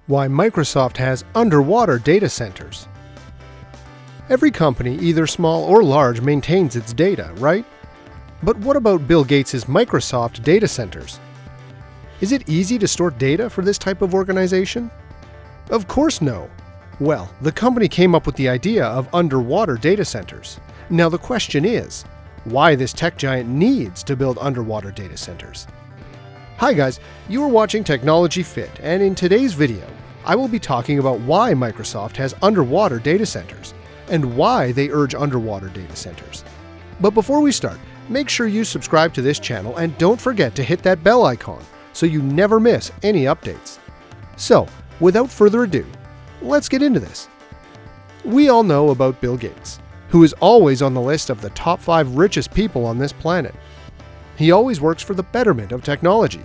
Why Microsoft has underwater data centers. Every company, either small or large, maintains its data, right? But what about Bill Gates' Microsoft data centers? Is it easy to store data for this type of organization? Of course no. Well, the company came up with the idea of underwater data centers. Now the question is, why this tech giant needs to build underwater data centers? Hi guys, you are watching Technology Fit, and in today's video, I will be talking about why Microsoft has underwater data centers, and why they urge underwater data centers. But before we start, make sure you subscribe to this channel and don't forget to hit that bell icon so you never miss any updates. So, without further ado, let's get into this. We all know about Bill Gates, who is always on the list of the top 5 richest people on this planet. He always works for the betterment of technology.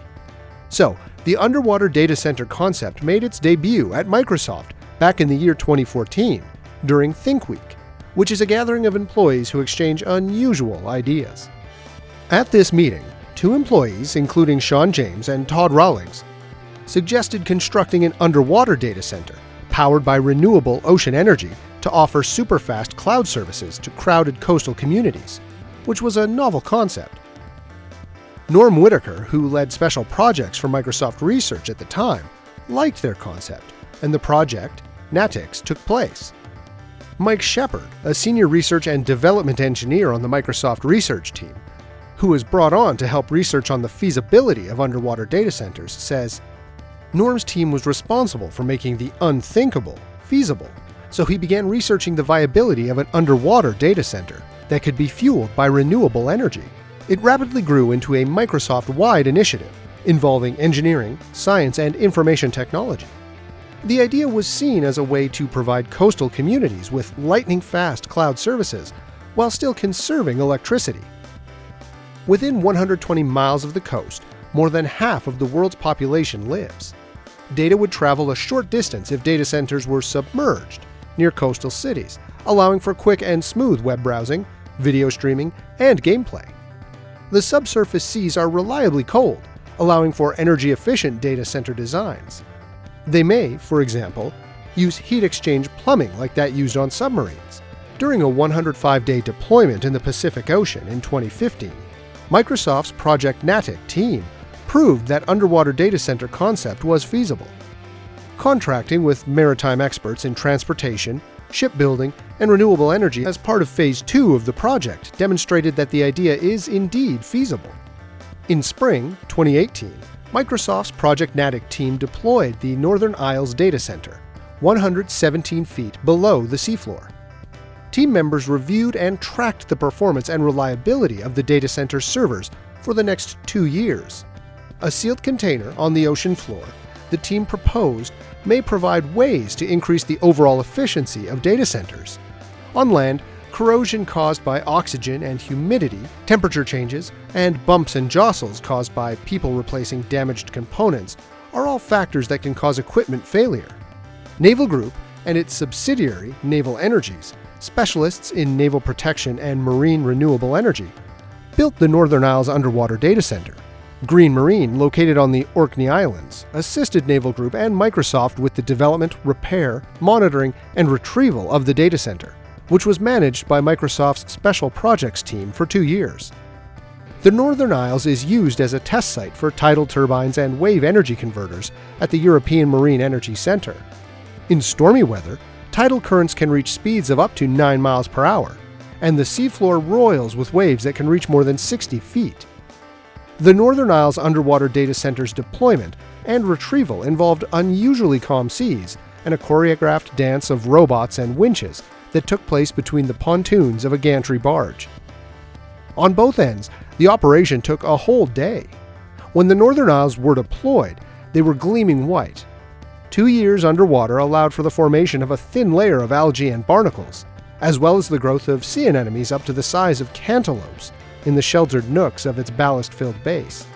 So, the underwater data center concept made its debut at Microsoft back in the year 2014 during Think Week, which is a gathering of employees who exchange unusual ideas. At this meeting, 2 employees, including Sean James and Todd Rawlings, suggested constructing an underwater data center powered by renewable ocean energy to offer super-fast cloud services to crowded coastal communities, which was a novel concept. Norm Whitaker, who led special projects for Microsoft Research at the time, liked their concept, and the project, Natix, took place. Mike Shepard, a senior research and development engineer on the Microsoft Research team, who was brought on to help research on the feasibility of underwater data centers, says, Norm's team was responsible for making the unthinkable feasible, so he began researching the viability of an underwater data center that could be fueled by renewable energy. It rapidly grew into a Microsoft-wide initiative involving engineering, science, and information technology. The idea was seen as a way to provide coastal communities with lightning-fast cloud services while still conserving electricity. Within 120 miles of the coast, more than half of the world's population lives. Data would travel a short distance if data centers were submerged near coastal cities, allowing for quick and smooth web browsing, video streaming, and gameplay. The subsurface seas are reliably cold, allowing for energy-efficient data center designs. They may, for example, use heat exchange plumbing like that used on submarines. During a 105-day deployment in the Pacific Ocean in 2015, Microsoft's Project Natix team proved that underwater data center concept was feasible. Contracting with maritime experts in transportation, shipbuilding, and renewable energy as part of Phase 2 of the project demonstrated that the idea is indeed feasible. In spring 2018, Microsoft's Project Natix team deployed the Northern Isles data center, 117 feet below the seafloor. Team members reviewed and tracked the performance and reliability of the data center servers for the next 2 years. A sealed container on the ocean floor, the team proposed, may provide ways to increase the overall efficiency of data centers. On land, corrosion caused by oxygen and humidity, temperature changes, and bumps and jostles caused by people replacing damaged components are all factors that can cause equipment failure. Naval Group and its subsidiary, Naval Energies, specialists in naval protection and marine renewable energy, built the Northern Isles Underwater Data Center. Green Marine, located on the Orkney Islands, assisted Naval Group and Microsoft with the development, repair, monitoring, and retrieval of the data center, which was managed by Microsoft's Special Projects team for 2 years. The Northern Isles is used as a test site for tidal turbines and wave energy converters at the European Marine Energy Center. In stormy weather, tidal currents can reach speeds of up to 9 miles per hour, and the seafloor roils with waves that can reach more than 60 feet. The Northern Isles Underwater Data Center's deployment and retrieval involved unusually calm seas and a choreographed dance of robots and winches that took place between the pontoons of a gantry barge. On both ends, the operation took a whole day. When the Northern Isles were deployed, they were gleaming white. 2 years underwater allowed for the formation of a thin layer of algae and barnacles, as well as the growth of sea anemones up to the size of cantaloupes in the sheltered nooks of its ballast-filled base.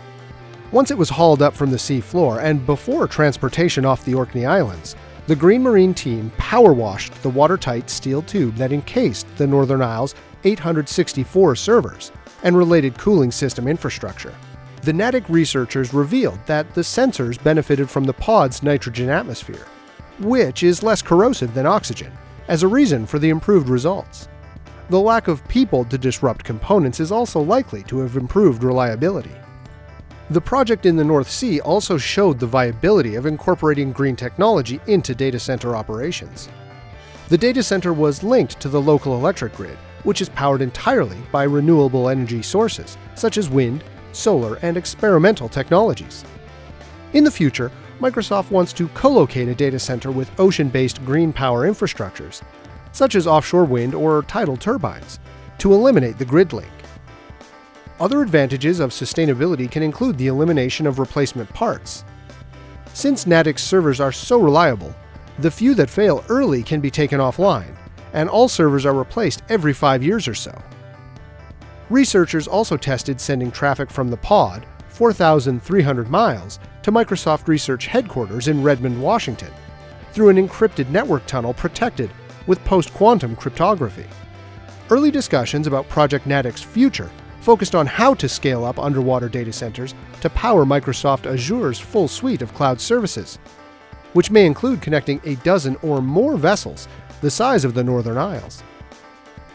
Once it was hauled up from the sea floor and before transportation off the Orkney Islands, the Green Marine team power-washed the watertight steel tube that encased the Northern Isles' 864 servers and related cooling system infrastructure. The Natick researchers revealed that the sensors benefited from the pod's nitrogen atmosphere, which is less corrosive than oxygen, as a reason for the improved results. The lack of people to disrupt components is also likely to have improved reliability. The project in the North Sea also showed the viability of incorporating green technology into data center operations. The data center was linked to the local electric grid, which is powered entirely by renewable energy sources, such as wind, solar, and experimental technologies. In the future, Microsoft wants to co-locate a data center with ocean-based green power infrastructures, such as offshore wind or tidal turbines, to eliminate the grid link. Other advantages of sustainability can include the elimination of replacement parts. Since Natick's servers are so reliable, the few that fail early can be taken offline, and all servers are replaced every 5 years or so. Researchers also tested sending traffic from the pod, 4,300 miles, to Microsoft Research headquarters in Redmond, Washington, through an encrypted network tunnel protected with post-quantum cryptography. Early discussions about Project Natick's future focused on how to scale up underwater data centers to power Microsoft Azure's full suite of cloud services, which may include connecting a dozen or more vessels the size of the Northern Isles.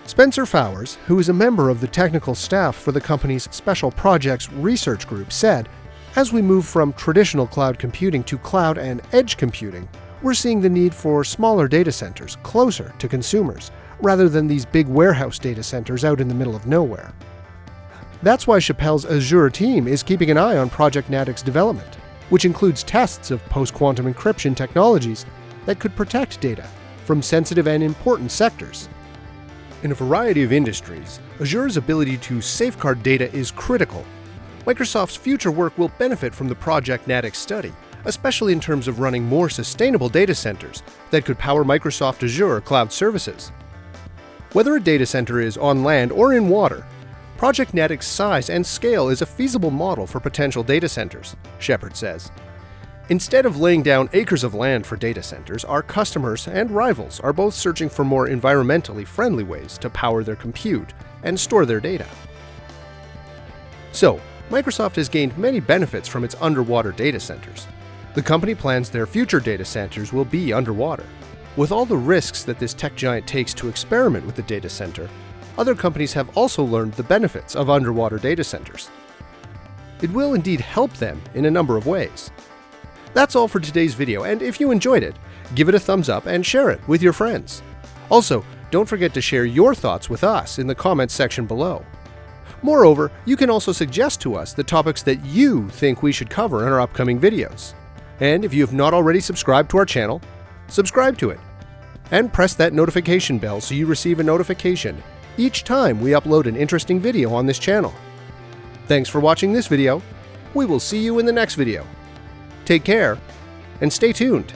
Spencer Fowers, who is a member of the technical staff for the company's Special Projects Research Group, said, "As we move from traditional cloud computing to cloud and edge computing, we're seeing the need for smaller data centers closer to consumers, rather than these big warehouse data centers out in the middle of nowhere." That's why Chappelle's Azure team is keeping an eye on Project Natick's development, which includes tests of post-quantum encryption technologies that could protect data from sensitive and important sectors. In a variety of industries, Azure's ability to safeguard data is critical. Microsoft's future work will benefit from the Project Natick study, especially in terms of running more sustainable data centers that could power Microsoft Azure cloud services. Whether a data center is on land or in water, Project Natick's size and scale is a feasible model for potential data centers, Shepard says. Instead of laying down acres of land for data centers, our customers and rivals are both searching for more environmentally friendly ways to power their compute and store their data. So, Microsoft has gained many benefits from its underwater data centers. The company plans their future data centers will be underwater. With all the risks that this tech giant takes to experiment with the data center, other companies have also learned the benefits of underwater data centers. It will indeed help them in a number of ways. That's all for today's video, and if you enjoyed it, give it a thumbs up and share it with your friends. Also, don't forget to share your thoughts with us in the comments section below. Moreover, you can also suggest to us the topics that you think we should cover in our upcoming videos. And if you have not already subscribed to our channel, subscribe to it. And press that notification bell so you receive a notification each time we upload an interesting video on this channel. Thanks for watching this video. We will see you in the next video. Take care, and stay tuned.